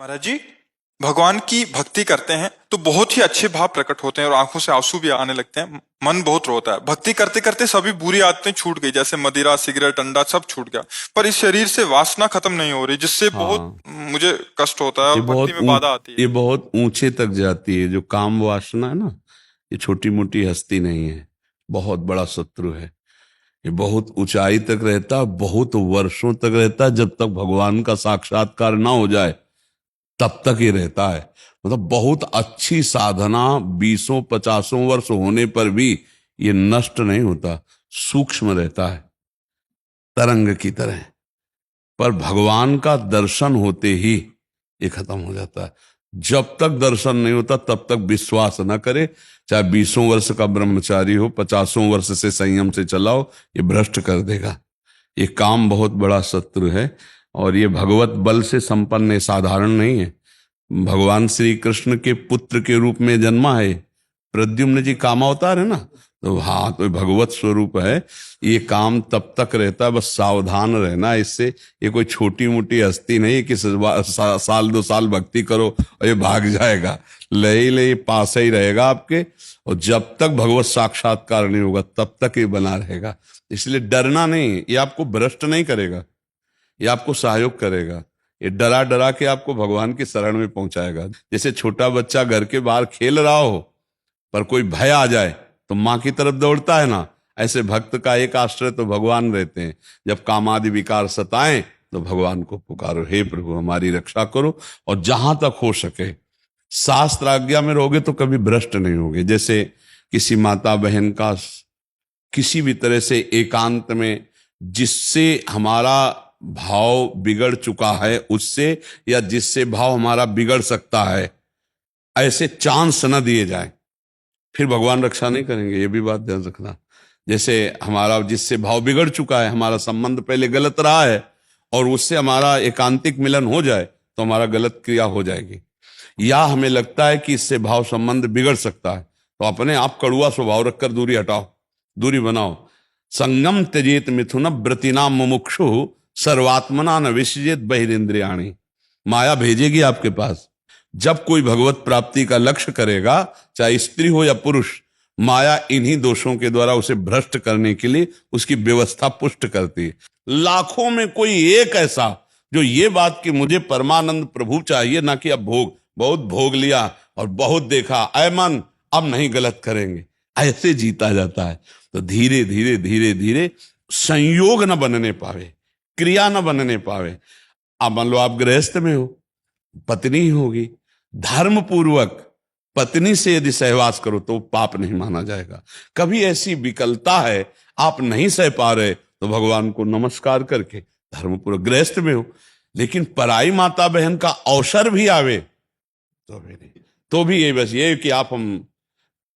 महाराज जी, भगवान की भक्ति करते हैं तो बहुत ही अच्छे भाव प्रकट होते हैं और आंखों से आंसू भी आने लगते हैं। मन बहुत रोता है। भक्ति करते करते सभी बुरी आदतें छूट गई, जैसे मदिरा, सिगरेट, अंडा सब छूट गया। पर इस शरीर से वासना खत्म नहीं हो रही, जिससे बहुत हाँ, मुझे कष्ट होता है ये और भक्ति बहुत में बाधा आती ये है। बहुत ऊंचे तक जाती है। जो काम वासना है ना, ये छोटी मोटी हस्ती नहीं है, बहुत बड़ा शत्रु है। ये बहुत ऊंचाई तक रहता है, बहुत वर्षों तक रहता है। जब तक भगवान का साक्षात्कार ना हो जाए तब तक ये रहता है। मतलब बहुत अच्छी साधना 20-50 वर्ष होने पर भी ये नष्ट नहीं होता, सूक्ष्म रहता है, तरंग की तरह। पर भगवान का दर्शन होते ही ये खत्म हो जाता है। जब तक दर्शन नहीं होता तब तक विश्वास न करे। चाहे 20 वर्ष का ब्रह्मचारी हो, 50 वर्ष से संयम से चलाओ, ये भ्रष्ट कर देगा। ये काम बहुत बड़ा शत्रु है और ये भगवत बल से संपन्न है, साधारण नहीं है। भगवान श्री कृष्ण के पुत्र के रूप में जन्मा है। प्रद्युम्न जी कामावतार है ना, तो हाँ, तो भगवत स्वरूप है। ये काम तब तक रहता है, बस सावधान रहना इससे। ये कोई छोटी मोटी हस्ती नहीं कि साल 2 साल भक्ति करो और ये भाग जाएगा। ले पास ही रहेगा आपके, और जब तक भगवत साक्षात्कार नहीं होगा तब तक ये बना रहेगा। इसलिए डरना नहीं, ये आपको भ्रष्ट नहीं करेगा, ये आपको सहयोग करेगा। ये डरा डरा के आपको भगवान की शरण में पहुंचाएगा। जैसे छोटा बच्चा घर के बाहर खेल रहा हो, पर कोई भय आ जाए तो माँ की तरफ दौड़ता है ना, ऐसे भक्त का एक आश्रय तो भगवान रहते हैं। जब कामादि विकार सताएं तो भगवान को पुकारो, हे प्रभु हमारी रक्षा करो। और जहां तक हो सके शास्त्र आज्ञा में रहोगे तो कभी भ्रष्ट नहीं होगे। जैसे किसी माता बहन का किसी भी तरह से एकांत में जिससे हमारा भाव बिगड़ चुका है उससे, या जिससे भाव हमारा बिगड़ सकता है, ऐसे चांस न दिए जाए, फिर भगवान रक्षा नहीं करेंगे। ये भी बात ध्यान रखना। जैसे हमारा जिससे भाव बिगड़ चुका है, हमारा संबंध पहले गलत रहा है, और उससे हमारा एकांतिक मिलन हो जाए तो हमारा गलत क्रिया हो जाएगी। या हमें लगता है कि इससे भाव संबंध बिगड़ सकता है, तो अपने आप कड़ुआ स्वभाव रखकर दूरी हटाओ, दूरी बनाओ। संगम त्यजेत मिथुन व्रतिनाम मुमुक्षु सर्वात्मना न विसृजेत बहिरेंद्रियाणि। माया भेजेगी आपके पास। जब कोई भगवत प्राप्ति का लक्ष्य करेगा, चाहे स्त्री हो या पुरुष, माया इन्हीं दोषों के द्वारा उसे भ्रष्ट करने के लिए उसकी व्यवस्था पुष्ट करती है। लाखों में कोई एक ऐसा जो ये बात कि मुझे परमानंद प्रभु चाहिए, ना कि अब भोग, बहुत भोग लिया और बहुत देखा, ऐ मन अब नहीं गलत करेंगे, ऐसे जीता जाता है। तो धीरे धीरे धीरे धीरे संयोग न बनने पावे, क्रिया न बनने पावे। अब मान लो आप गृहस्थ में हो, पत्नी होगी, धर्म पूर्वक पत्नी से यदि सहवास करो तो पाप नहीं माना जाएगा। कभी ऐसी विकलता है, आप नहीं सह पा रहे, तो भगवान को नमस्कार करके धर्मपूर्वक गृहस्थ में हो। लेकिन पराई माता बहन का अवसर भी आवे तो भी नहीं, तो भी ये बस ये कि आप हम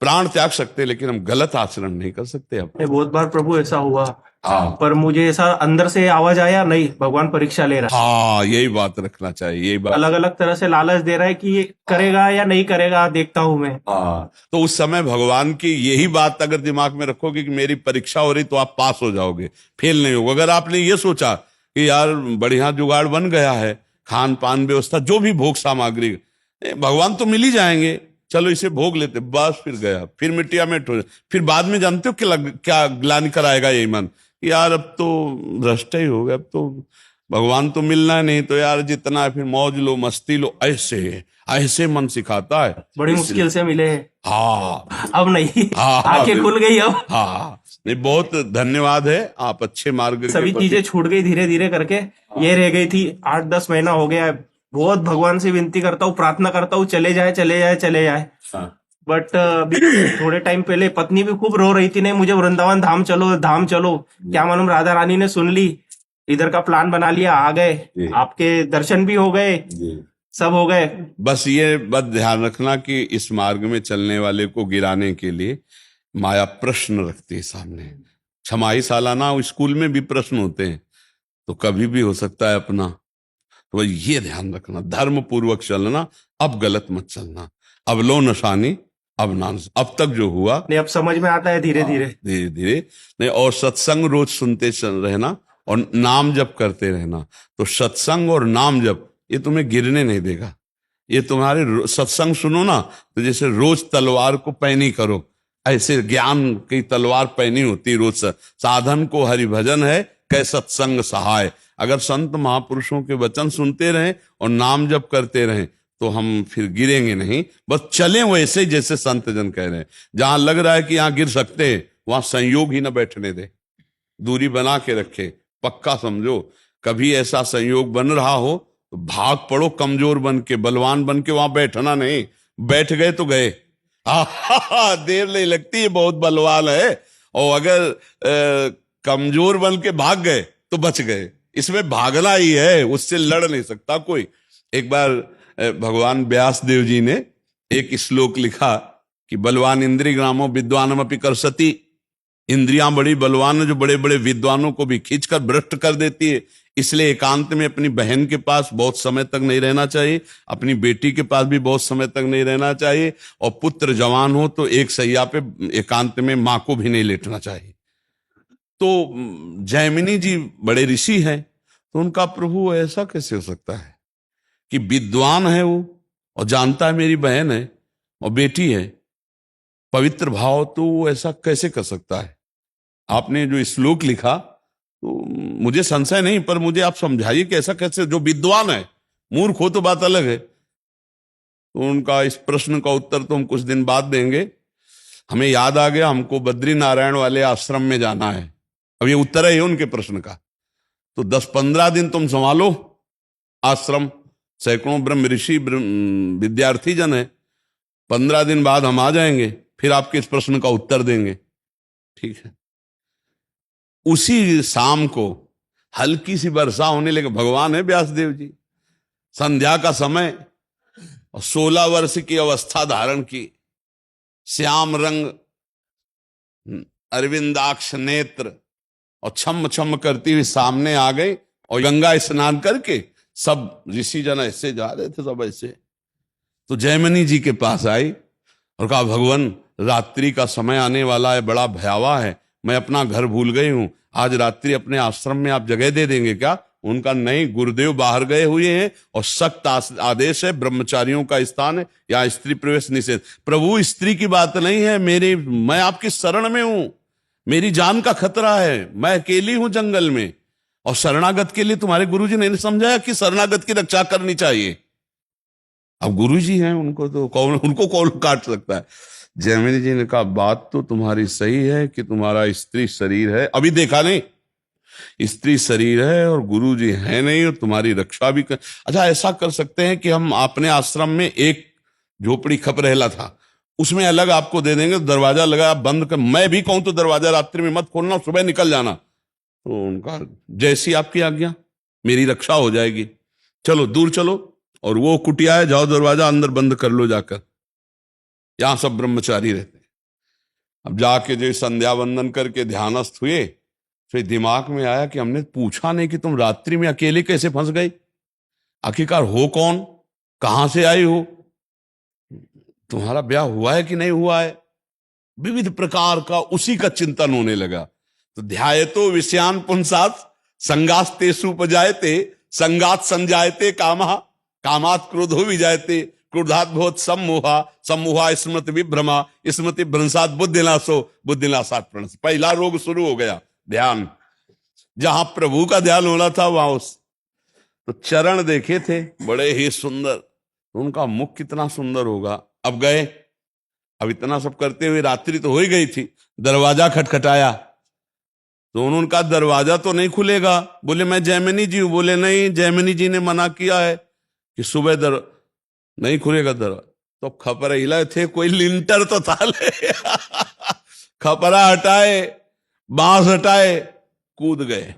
प्राण त्याग सकते, लेकिन हम गलत आचरण नहीं कर सकते। नहीं, बहुत बार प्रभु ऐसा हुआ। हाँ, पर मुझे ऐसा अंदर से आवाज आया, नहीं भगवान परीक्षा ले रहा है। हाँ, यही बात रखना चाहिए, यही बात। अलग अलग तरह से लालच दे रहा है कि ये करेगा या नहीं करेगा, देखता हूं मैं। हाँ, तो उस समय भगवान की यही बात अगर दिमाग में रखोगे कि मेरी परीक्षा हो रही तो आप पास हो जाओगे, फेल नहीं होगा। अगर आपने ये सोचा कि यार बढ़िया जुगाड़ बन गया है, खान पान व्यवस्था, जो भी भोग सामग्री, भगवान तो मिल ही जाएंगे, चलो इसे भोग लेते, बस फिर गया, फिर मिट्टिया मिट हो। फिर बाद में जानते हो क्या ग्लानि कराएगा यही मन, यार अब तो भ्रष्ट ही हो गया, अब तो भगवान तो मिलना नहीं, तो यार जितना है फिर मौज लो, मस्ती लो, ऐसे ऐसे मन सिखाता है। बड़ी मुश्किल से मिले हैं। हाँ, अब नहीं, हाँ, आंखें खुल गई अब। हाँ, नहीं, बहुत धन्यवाद है, आप अच्छे मार्ग सभी चीजें छूट गई धीरे धीरे करके। ये रह गई थी, 8-10 महीना हो गया है। बहुत भगवान से विनती करता हूँ, प्रार्थना करता हूँ, चले जाए चले जाए चले जाए। बट अभी थोड़े टाइम पहले पत्नी भी खूब रो रही थी, नहीं मुझे वृंदावन धाम चलो, धाम चलो। क्या मालूम राधा रानी ने सुन ली, इधर का प्लान बना लिया, आ गए, आपके दर्शन भी हो गए, सब हो गए। बस ये बात ध्यान रखना कि इस मार्ग में चलने वाले को गिराने के लिए माया प्रश्न रखती है सामने। छमाही सालाना स्कूल में भी प्रश्न होते हैं, तो कभी भी हो सकता है अपना। तो ये ध्यान रखना, धर्म पूर्वक चलना, अब गलत मत चलना। अब लो नशानी, अब ना, अब तक जो हुआ नहीं, अब समझ में आता है धीरे धीरे धीरे धीरे। नहीं, और सत्संग रोज सुनते रहना और नाम जप करते रहना। तो सत्संग और नाम जप ये तुम्हें गिरने नहीं देगा। ये तुम्हारे सत्संग सुनो ना, तो जैसे रोज तलवार को पैनी करो, ऐसे ज्ञान की तलवार पैनी होती रोज साधन को हरि भजन है कै सत्संग सहाय। अगर संत महापुरुषों के वचन सुनते रहें और नाम जप करते रहें तो हम फिर गिरेंगे नहीं, बस चलें वैसे जैसे संत जन कह रहे हैं। जहां लग रहा है कि यहां गिर सकते हैं वहां संयोग ही ना बैठने दे, दूरी बना के रखे, पक्का समझो। कभी ऐसा संयोग बन रहा हो तो भाग पड़ो कमजोर बन के, बलवान बन के, वहां बैठना नहीं। बैठ गए तो गए, देर नहीं लगती, ये बहुत बलवान है। और अगर कमजोर बन के भाग गए तो बच गए। इसमें भागना ही है, उससे लड़ नहीं सकता कोई। एक बार भगवान व्यास देव जी ने एक श्लोक लिखा कि बलवान इंद्रिय ग्रामो विद्वानम अपि करसति। इंद्रियां बड़ी बलवान है जो बड़े बड़े विद्वानों को भी खींचकर भ्रष्ट कर देती है। इसलिए एकांत में अपनी बहन के पास बहुत समय तक नहीं रहना चाहिए, अपनी बेटी के पास भी बहुत समय तक नहीं रहना चाहिए, और पुत्र जवान हो तो एक सैया पे एकांत में मां को भी नहीं लेटना चाहिए। तो जैमिनी जी बड़े ऋषि हैं, तो उनका प्रभु ऐसा कैसे हो सकता है कि विद्वान है वो और जानता है मेरी बहन है और बेटी है, पवित्र भाव, तो वो ऐसा कैसे कर सकता है? आपने जो श्लोक लिखा तो मुझे संशय नहीं, पर मुझे आप समझाइए कि ऐसा कैसे, जो विद्वान है, मूर्ख हो तो बात अलग है। तो उनका इस प्रश्न का उत्तर तो हम कुछ दिन बाद देंगे। हमें याद आ गया, हमको बद्री नारायण वाले आश्रम में जाना है। अब ये उत्तर है उनके प्रश्न का। तो 10-15 दिन तुम संभालो आश्रम, सैकड़ों ब्रह्म ऋषि विद्यार्थी जन है। 15 दिन बाद हम आ जाएंगे, फिर आपके इस प्रश्न का उत्तर देंगे, ठीक है? उसी शाम को हल्की सी वर्षा होने लगी। भगवान है व्यासदेव जी, संध्या का समय, और 16 वर्ष की अवस्था धारण की, श्याम रंग अरविंदाक्ष नेत्र, और छम छम करती हुई सामने आ गई। और गंगा स्नान करके सब ऋषि जन ऐसे जा रहे थे, सब ऐसे। तो जयमिनी जी के पास आई और कहा, भगवान रात्रि का समय आने वाला है, बड़ा भयावह है, मैं अपना घर भूल गई हूं, आज रात्रि अपने आश्रम में आप जगह दे देंगे क्या? उनका नहीं, गुरुदेव बाहर गए हुए हैं और सख्त आदेश है, ब्रह्मचारियों का स्थान है, या स्त्री प्रवेश निषेध। प्रभु स्त्री की बात नहीं है, मैं आपकी शरण में हूं, मेरी जान का खतरा है, मैं अकेली हूं जंगल में, और शरणागत के लिए तुम्हारे गुरुजी ने समझाया कि शरणागत की रक्षा करनी चाहिए। अब गुरुजी हैं, उनको कौन काट सकता है? जैमिनी जी ने कहा, बात तो तुम्हारी सही है कि तुम्हारा स्त्री शरीर है, अभी देखा नहीं, स्त्री शरीर है और गुरु जी है नहीं, और तुम्हारी रक्षा भी अच्छा, ऐसा कर सकते हैं कि हम अपने आश्रम में एक झोपड़ी खप रहला था, उसमें अलग आपको दे देंगे, दरवाजा लगा, बंद कर, मैं भी कहूं तो दरवाजा रात्रि में मत खोलना, सुबह निकल जाना। तो उनका, जैसी आपकी आज्ञा, मेरी रक्षा हो जाएगी, चलो दूर चलो, और वो कुटिया है, जाओ दरवाजा अंदर बंद कर लो जाकर, यहां सब ब्रह्मचारी रहते हैं। अब जाके जो संध्या वंदन करके ध्यानस्थ हुए, फिर दिमाग में आया कि हमने पूछा नहीं कि तुम रात्रि में अकेले कैसे फंस गई, आखिरकार हो कौन, कहां से आई हो, तुम्हारा ब्याह हुआ है कि नहीं हुआ है, विविध प्रकार का उसी का चिंतन होने लगा। तो ध्यायतो विषयान पुंसात संगास्तेषु उपजायते, संगात संजायते कामः, कामात् क्रोधो विजायते, क्रोधात् भवत् सम्मोहा, सम्मोहा स्मृति विभ्रमा, स्मृति भ्रंशात् बुद्धिनाशो, बुद्धिनाशात् प्रणश। पहला रोग शुरू हो गया, ध्यान। जहां प्रभु का ध्यान होना था वहां तो चरण देखे थे बड़े ही सुंदर, उनका मुख कितना सुंदर होगा। अब गए, अब इतना सब करते हुए रात्रि तो हो ही गई थी, दरवाजा खटखटाया, तो उन्होंने कहा दरवाजा तो नहीं खुलेगा। बोले मैं जैमिनी जी हूं। बोले नहीं, जैमिनी जी ने मना किया है कि सुबह नहीं खुलेगा दरवाजा। तो खपरा हिलाए थे, कोई लिंटर तो था ले खपरा हटाए, बांस हटाए, कूद गए।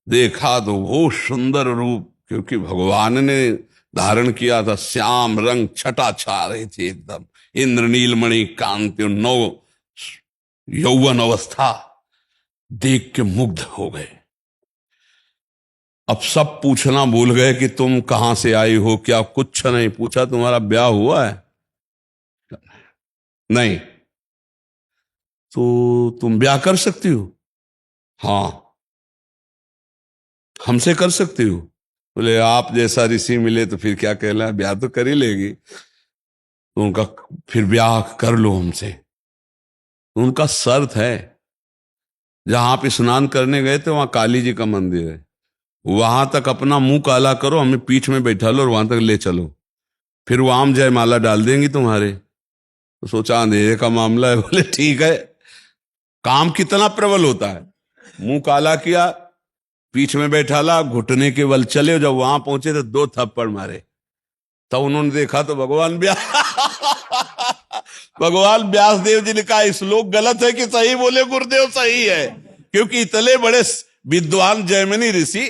देखा तो वो सुंदर रूप, क्योंकि भगवान ने धारण किया था, श्याम रंग, छटा छा रही थी एकदम, इंद्रनीलमणि कांति, नौ यौवन अवस्था, देख के मुग्ध हो गए। अब सब पूछना भूल गए कि तुम कहां से आई हो, क्या कुछ नहीं पूछा, तुम्हारा ब्याह हुआ है? नहीं। तो तुम ब्याह कर सकती हो? हाँ। हमसे कर सकती हो? बोले आप जैसा ऋषि मिले तो फिर क्या कहना, ब्याह तो कर ही लेगी। तो उनका फिर ब्याह कर लो हमसे। तो उनका शर्त है, जहां आप स्नान करने गए थे वहां काली जी का मंदिर है, वहां तक अपना मुंह काला करो, हमें पीठ में बैठा लो और वहां तक ले चलो, फिर वो आम जयमाला डाल देंगी तुम्हारे। तो सोचा अंधेरे का मामला है, बोले ठीक है। काम कितना प्रबल होता है, मुंह काला किया, पीठ में बैठा ला, घुटने के बल चले। जब वहां पहुंचे तो 2 थप्पड़ मारे। तब उन्होंने देखा तो भगवान भगवान व्यास देव जी ने कहा श्लोक गलत है कि सही? बोले गुरुदेव सही है, क्योंकि इतने बड़े विद्वान जैमिनी ऋषि,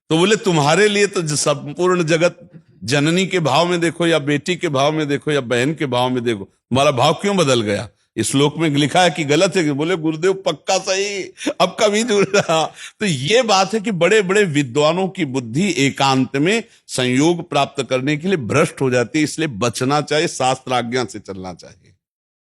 तो बोले तुम्हारे लिए तो संपूर्ण जगत जननी के भाव में देखो या बेटी के भाव में देखो या बहन के भाव में देखो, तुम्हारा भाव क्यों बदल गया? इस श्लोक में लिखा है कि गलत है कि? बोले गुरुदेव पक्का सही, अब कभी जुड़ रहा। तो ये बात है कि बड़े बड़े विद्वानों की बुद्धि एकांत में संयोग प्राप्त करने के लिए भ्रष्ट हो जाती है, इसलिए बचना चाहिए, शास्त्राज्ञा से चलना चाहिए।